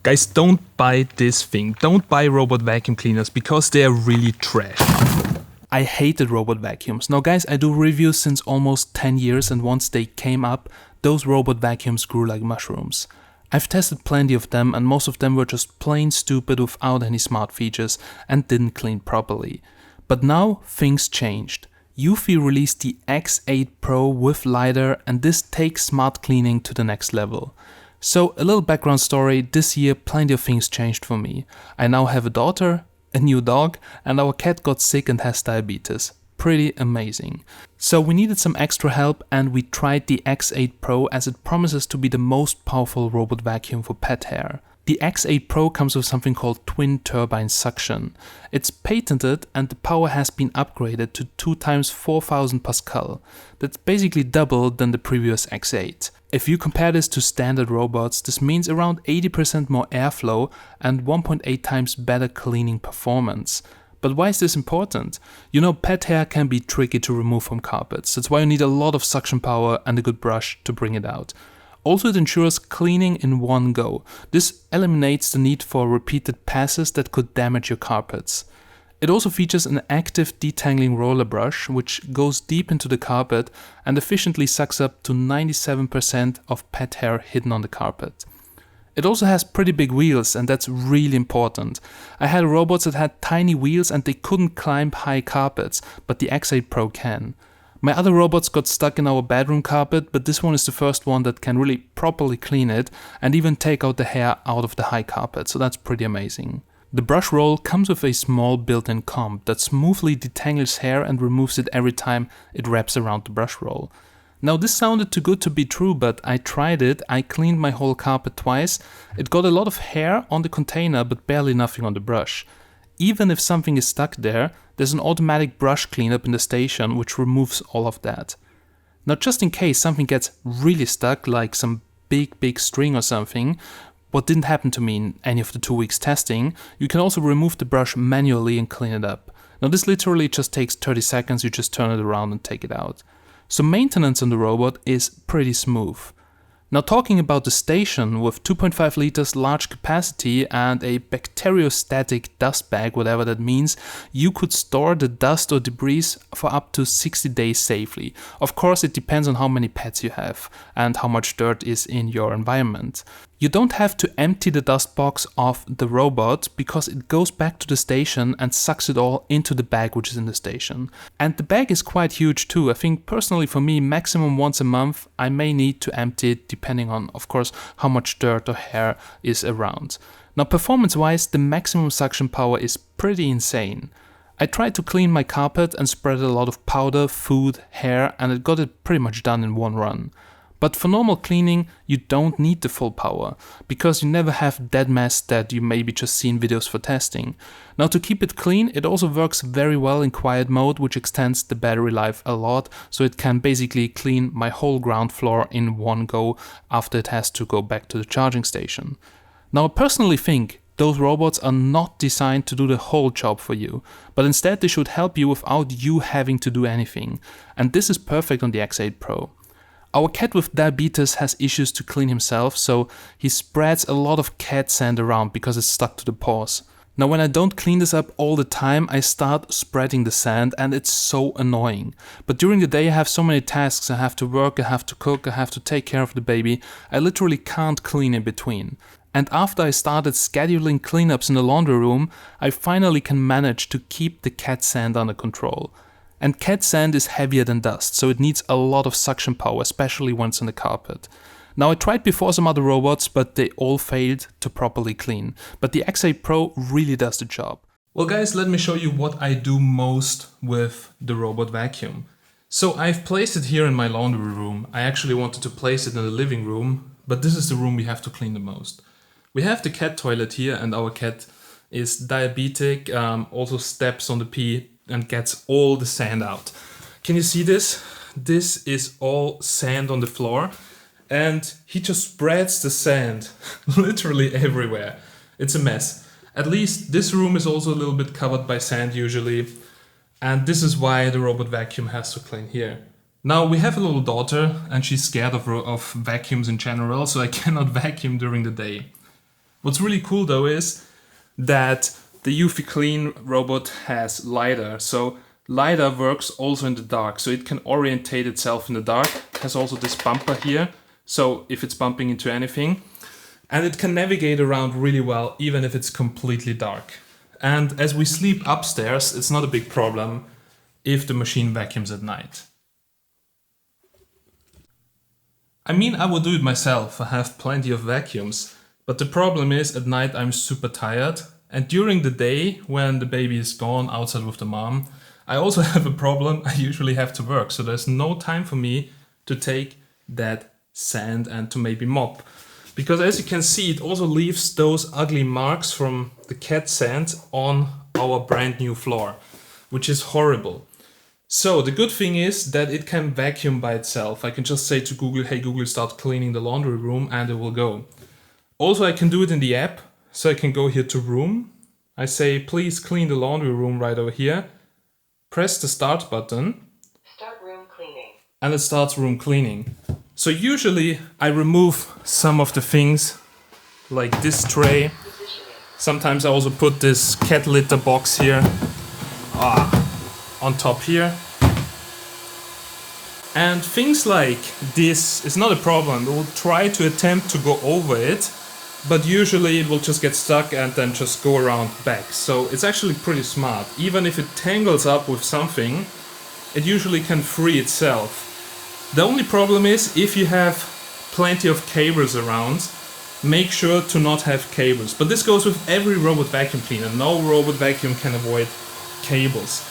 Guys, don't buy this thing. Don't buy robot vacuum cleaners because they are really trash. I hated robot vacuums. Now guys, I do reviews since almost 10 years and once they came up, those robot vacuums grew like mushrooms. I've tested plenty of them and most of them were just plain stupid without any smart features and didn't clean properly. But now things changed. Eufy released the X8 Pro with lidar and this takes smart cleaning to the next level. So a little background story, this year plenty of things changed for me. I now have a daughter, a new dog, and our cat got sick and has diabetes. Pretty amazing. So we needed some extra help and we tried the X8 Pro as it promises to be the most powerful robot vacuum for pet hair. The X8 Pro comes with something called twin turbine suction. It's patented and the power has been upgraded to 2 times 4000 Pascal. That's basically double than the previous X8. If you compare this to standard robots, this means around 80% more airflow and 1.8 times better cleaning performance. But why is this important? You know, pet hair can be tricky to remove from carpets. That's why you need a lot of suction power and a good brush to bring it out. Also, it ensures cleaning in one go. This eliminates the need for repeated passes that could damage your carpets. It also features an active detangling roller brush, which goes deep into the carpet and efficiently sucks up to 97% of pet hair hidden on the carpet. It also has pretty big wheels and that's really important. I had robots that had tiny wheels and they couldn't climb high carpets, but the X8 Pro can. My other robots got stuck in our bedroom carpet, but this one is the first one that can really properly clean it and even take out the hair out of the high carpet, so that's pretty amazing. The brush roll comes with a small built-in comb that smoothly detangles hair and removes it every time it wraps around the brush roll. Now this sounded too good to be true, but I tried it, I cleaned my whole carpet twice. It got a lot of hair on the container but barely nothing on the brush. Even if something is stuck there, there's an automatic brush cleanup in the station which removes all of that. Now just in case something gets really stuck, like some big string or something, what didn't happen to me in any of the 2 weeks testing, you can also remove the brush manually and clean it up. Now this literally just takes 30 seconds, you just turn it around and take it out. So maintenance on the robot is pretty smooth. Now talking about the station, with 2.5 liters large capacity and a bacteriostatic dust bag, whatever that means, you could store the dust or debris for up to 60 days safely. Of course, it depends on how many pets you have and how much dirt is in your environment. You don't have to empty the dust box of the robot because it goes back to the station and sucks it all into the bag which is in the station. And the bag is quite huge too. I think personally for me, maximum once a month, I may need to empty it depending on, of course, how much dirt or hair is around. Now performance-wise, the maximum suction power is pretty insane. I tried to clean my carpet and spread a lot of powder, food, hair, and it got it pretty much done in one run. But for normal cleaning, you don't need the full power, because you never have dead mess that you maybe just see in videos for testing. Now to keep it clean, it also works very well in quiet mode, which extends the battery life a lot, so it can basically clean my whole ground floor in one go after it has to go back to the charging station. Now I personally think those robots are not designed to do the whole job for you, but instead they should help you without you having to do anything, and this is perfect on the X8 Pro. Our cat with diabetes has issues to clean himself, so he spreads a lot of cat sand around because it's stuck to the paws. Now when I don't clean this up all the time, I start spreading the sand and it's so annoying. But during the day I have so many tasks, I have to work, I have to cook, I have to take care of the baby, I literally can't clean in between. And after I started scheduling cleanups in the laundry room, I finally can manage to keep the cat sand under control. And cat sand is heavier than dust, so it needs a lot of suction power, especially when it's on the carpet. Now I tried before some other robots, but they all failed to properly clean. But the X8 Pro really does the job. Well guys, let me show you what I do most with the robot vacuum. So I've placed it here in my laundry room. I actually wanted to place it in the living room, but this is the room we have to clean the most. We have the cat toilet here and our cat is diabetic, also steps on the pee and gets all the sand out. Can you see this? This is all sand on the floor and he just spreads the sand literally everywhere. It's a mess. At least this room is also a little bit covered by sand usually, and this is why the robot vacuum has to clean here. Now we have a little daughter and she's scared of vacuums in general, so I cannot vacuum during the day. What's really cool though is that the Eufy Clean robot has lidar. So lidar works also in the dark, so it can orientate itself in the dark. It has also this bumper here, so if it's bumping into anything. And it can navigate around really well, even if it's completely dark. And as we sleep upstairs, it's not a big problem if the machine vacuums at night. I mean, I would do it myself, I have plenty of vacuums. But the problem is, at night I'm super tired. And during the day, when the baby is gone outside with the mom, I also have a problem. I usually have to work, so there's no time for me to take that sand and to maybe mop. Because as you can see, it also leaves those ugly marks from the cat sand on our brand new floor, which is horrible. So the good thing is that it can vacuum by itself. I can just say to Google, hey Google, start cleaning the laundry room, and it will go. Also, I can do it in the app. So I can go here to room. I say, please clean the laundry room right over here. Press the start button. Start room cleaning. And it starts room cleaning. So usually I remove some of the things like this tray. Sometimes I also put this cat litter box here on top here. And things like this is not a problem. We'll try to attempt to go over it. But usually it will just get stuck and then just go around back. So it's actually pretty smart. Even if it tangles up with something, it usually can free itself. The only problem is if you have plenty of cables around, make sure to not have cables. But this goes with every robot vacuum cleaner. No robot vacuum can avoid cables.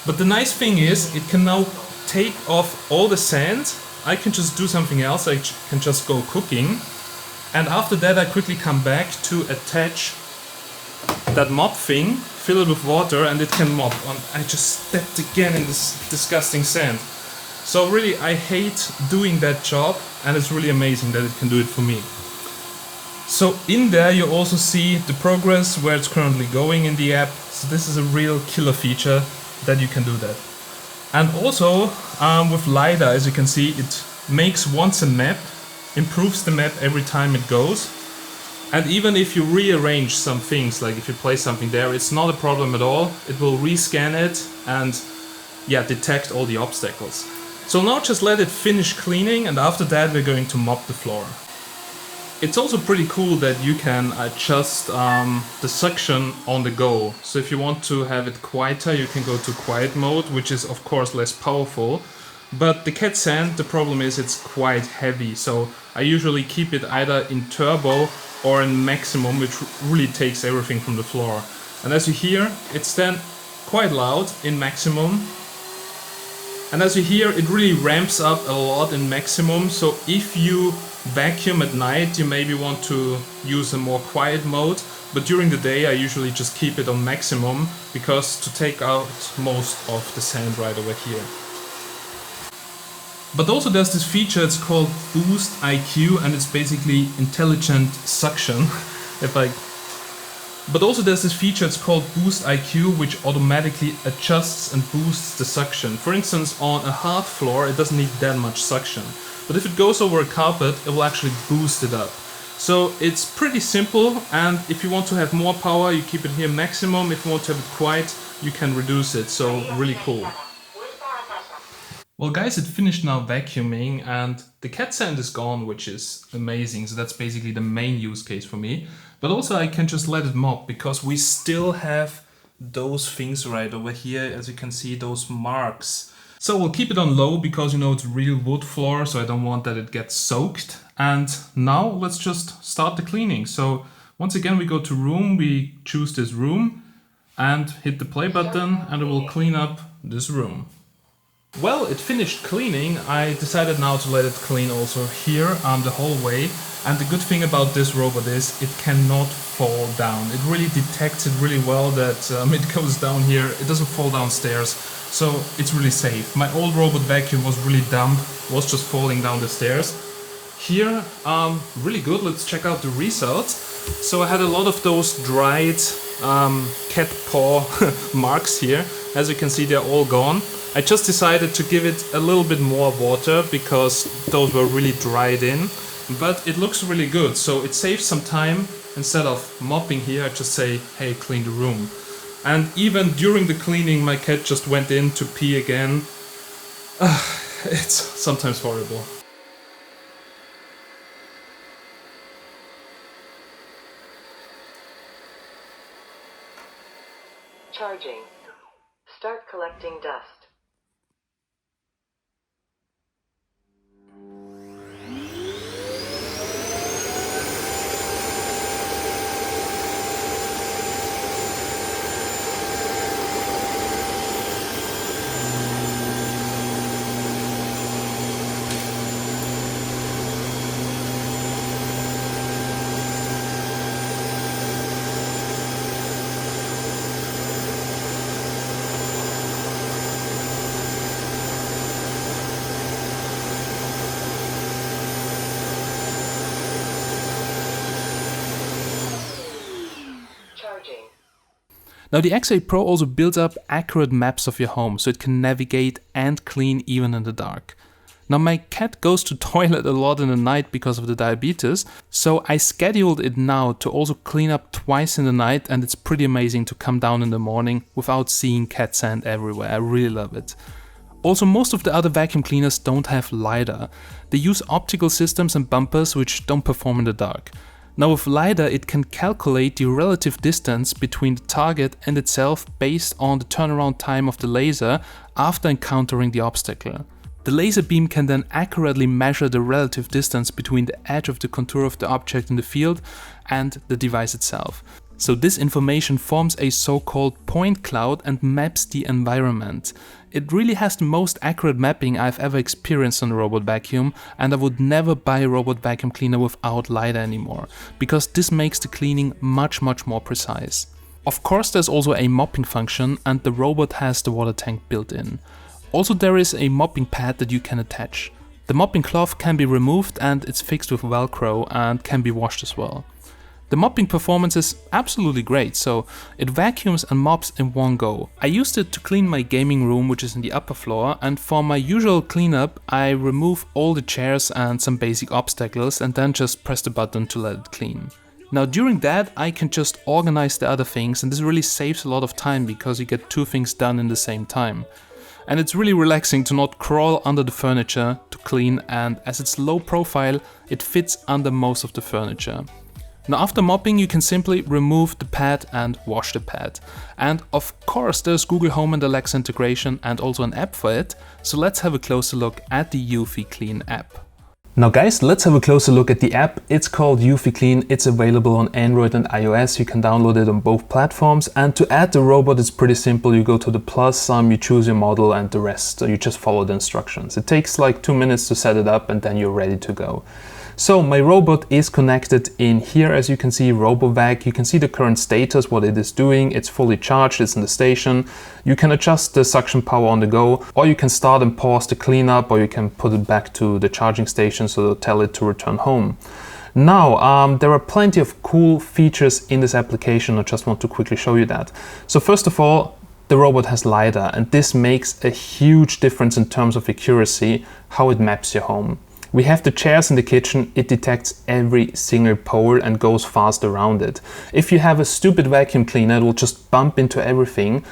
But the nice thing is it can now take off all the sand. I can just do something else. I can just go cooking. And after that I quickly come back to attach that mop thing, fill it with water, and it can mop. And I just stepped again in this disgusting sand. So really I hate doing that job, and it's really amazing that it can do it for me. So in there you also see the progress, where it's currently going in the app. So this is a real killer feature that you can do that. And also with lidar, as you can see, it makes once a map, improves the map every time it goes. And even if you rearrange some things, like if you place something there, it's not a problem at all. It will rescan it and detect all the obstacles. So now just let it finish cleaning, and after that we're going to mop the floor. It's also pretty cool that you can adjust the suction on the go. So if you want to have it quieter, you can go to quiet mode, which is of course less powerful. But the cat sand, the problem is it's quite heavy, so I usually keep it either in turbo or in maximum, which really takes everything from the floor. And as you hear, it's then quite loud in maximum. And as you hear, it really ramps up a lot in maximum, so if you vacuum at night, you maybe want to use a more quiet mode, but during the day I usually just keep it on maximum, because to take out most of the sand right over here. But also there's this feature, it's called Boost IQ, and it's basically intelligent suction. But also there's this feature, it's called Boost IQ, which automatically adjusts and boosts the suction. For instance, on a hard floor it doesn't need that much suction. But if it goes over a carpet, it will actually boost it up. So it's pretty simple, and if you want to have more power, you keep it here maximum. If you want to have it quiet, you can reduce it, so really cool. Well guys, it finished now vacuuming, and the cat sand is gone, which is amazing. So that's basically the main use case for me. But also I can just let it mop, because we still have those things right over here, as you can see, those marks. So we'll keep it on low, because you know it's real wood floor, so I don't want that it gets soaked. And now let's just start the cleaning. So once again we go to room, we choose this room and hit the play button, and it will clean up this room. Well, it finished cleaning. I decided now to let it clean also here the hallway. And the good thing about this robot is it cannot fall down. It really detects it really well that it goes down here. It doesn't fall downstairs, so it's really safe. My old robot vacuum was really dumb, was just falling down the stairs. Here, really good. Let's check out the results. So I had a lot of those dried cat paw marks here. As you can see, they're all gone. I just decided to give it a little bit more water, because those were really dried in. But it looks really good, so it saves some time instead of mopping here, I just say, hey, clean the room. And even during the cleaning, my cat just went in to pee again. It's sometimes horrible. Charging. Start collecting dust. Now the X8 Pro also builds up accurate maps of your home so it can navigate and clean even in the dark. Now my cat goes to toilet a lot in the night because of the diabetes, so I scheduled it now to also clean up twice in the night, and it's pretty amazing to come down in the morning without seeing cat sand everywhere. I really love it. Also, most of the other vacuum cleaners don't have lidar. They use optical systems and bumpers which don't perform in the dark. Now with lidar, it can calculate the relative distance between the target and itself based on the turnaround time of the laser after encountering the obstacle. The laser beam can then accurately measure the relative distance between the edge of the contour of the object in the field and the device itself. So this information forms a so-called point cloud and maps the environment. It really has the most accurate mapping I've ever experienced on a robot vacuum, and I would never buy a robot vacuum cleaner without lidar anymore, because this makes the cleaning much more precise. Of course, there's also a mopping function, and the robot has the water tank built in. Also, there is a mopping pad that you can attach. The mopping cloth can be removed and it's fixed with Velcro and can be washed as well. The mopping performance is absolutely great, so it vacuums and mops in one go. I used it to clean my gaming room, which is in the upper floor, and for my usual cleanup I remove all the chairs and some basic obstacles and then just press the button to let it clean. Now during that I can just organize the other things, and this really saves a lot of time because you get two things done in the same time. And it's really relaxing to not crawl under the furniture to clean, and as it's low profile, it fits under most of the furniture. Now after mopping you can simply remove the pad and wash the pad. And of course there's Google Home and Alexa integration and also an app for it, so let's have a closer look at the Eufy Clean app. Now guys, let's have a closer look at the app. It's called Eufy Clean, it's available on Android and iOS, you can download it on both platforms, and to add the robot it's pretty simple. You go to the plus, you choose your model, and the rest, you just follow the instructions. It takes like 2 minutes to set it up and then you're ready to go. So my robot is connected in here, as you can see, RoboVac. You can see the current status, what it is doing. It's fully charged, it's in the station. You can adjust the suction power on the go, or you can start and pause the cleanup, or you can put it back to the charging station, so tell it to return home. Now, there are plenty of cool features in this application. I just want to quickly show you that. So first of all, the robot has lidar, and this makes a huge difference in terms of accuracy, how it maps your home. We have the chairs in the kitchen, it detects every single pole and goes fast around it. If you have a stupid vacuum cleaner, it will just bump into everything.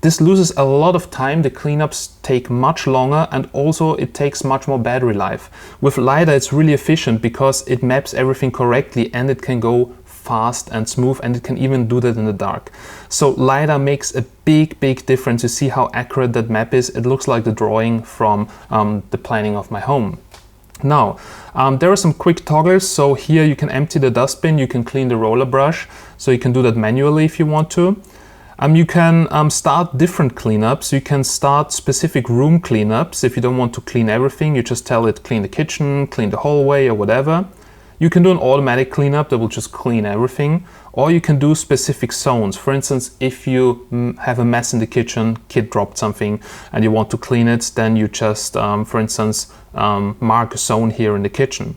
This loses a lot of time, the cleanups take much longer, and also it takes much more battery life. With lidar it's really efficient because it maps everything correctly and it can go fast and smooth, and it can even do that in the dark. So lidar makes a big difference. You see how accurate that map is. It looks like the drawing from the planning of my home. Now, there are some quick toggles. So here you can empty the dustbin, you can clean the roller brush, so you can do that manually if you want to. You can start different cleanups. You can start specific room cleanups. If you don't want to clean everything, you just tell it clean the kitchen, clean the hallway or whatever. You can do an automatic cleanup that will just clean everything, or you can do specific zones. For instance, if you have a mess in the kitchen, kid dropped something and you want to clean it, then you just, for instance, mark a zone here in the kitchen.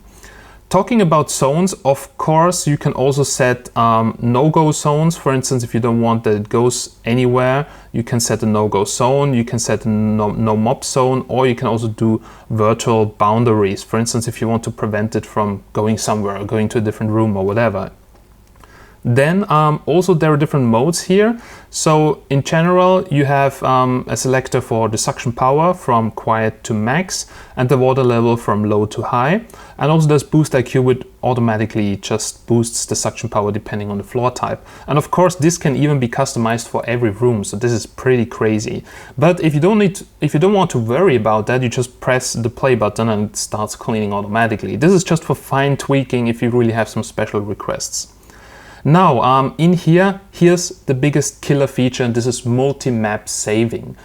Talking about zones, of course, you can also set no-go zones. For instance, if you don't want that it goes anywhere, you can set a no-go zone, you can set a no-mop zone, or you can also do virtual boundaries. For instance, if you want to prevent it from going somewhere or going to a different room or whatever. Then also there are different modes here. So in general, you have a selector for the suction power from quiet to max and the water level from low to high. And also there's boost IQ, which automatically just boosts the suction power depending on the floor type. And of course, this can even be customized for every room. So this is pretty crazy. But if you don't want to worry about that, you just press the play button and it starts cleaning automatically. This is just for fine tweaking if you really have some special requests. Now, in here, here's the biggest killer feature, and this is multi-map saving.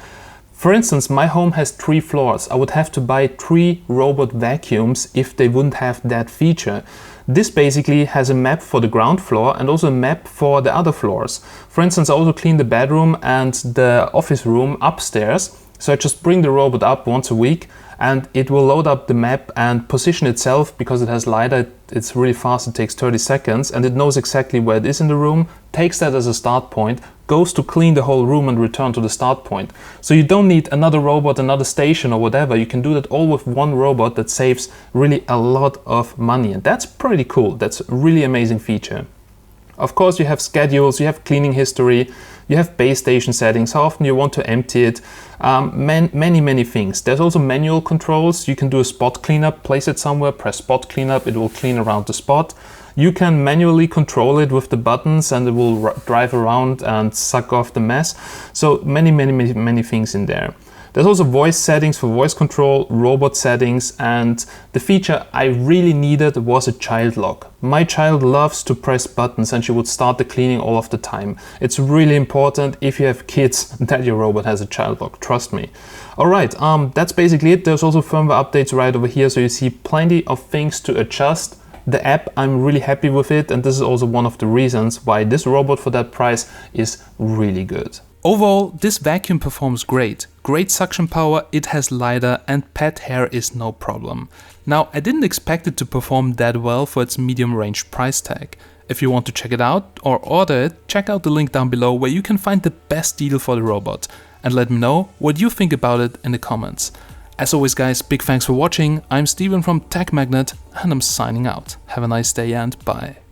For instance, my home has 3 floors. I would have to buy 3 robot vacuums if they wouldn't have that feature. This basically has a map for the ground floor and also a map for the other floors. For instance, I also clean the bedroom and the office room upstairs. So I just bring the robot up once a week and it will load up the map and position itself. Because it has lidar, it's really fast, it takes 30 seconds and it knows exactly where it is in the room, takes that as a start point, goes to clean the whole room and return to the start point. So you don't need another robot, another station or whatever. You can do that all with one robot. That saves really a lot of money, and that's pretty cool. That's a really amazing feature. Of course, you have schedules, you have cleaning history, you have base station settings, how often you want to empty it, many things. There's also manual controls. You can do a spot cleanup, place it somewhere, press spot cleanup, it will clean around the spot. You can manually control it with the buttons and it will drive around and suck off the mess. So many things in there. There's also voice settings for voice control, robot settings, and the feature I really needed was a child lock. My child loves to press buttons and she would start the cleaning all of the time. It's really important if you have kids that your robot has a child lock, trust me. Alright, that's basically it. There's also firmware updates right over here, so you see plenty of things to adjust. The app, I'm really happy with it, and this is also one of the reasons why this robot for that price is really good. Overall, this vacuum performs great. Great suction power, it has lidar, and pet hair is no problem. Now, I didn't expect it to perform that well for its medium range price tag. If you want to check it out or order it, check out the link down below where you can find the best deal for the robot. And let me know what you think about it in the comments. As always guys, big thanks for watching. I'm Steven from Tech Magnet and I'm signing out. Have a nice day and bye.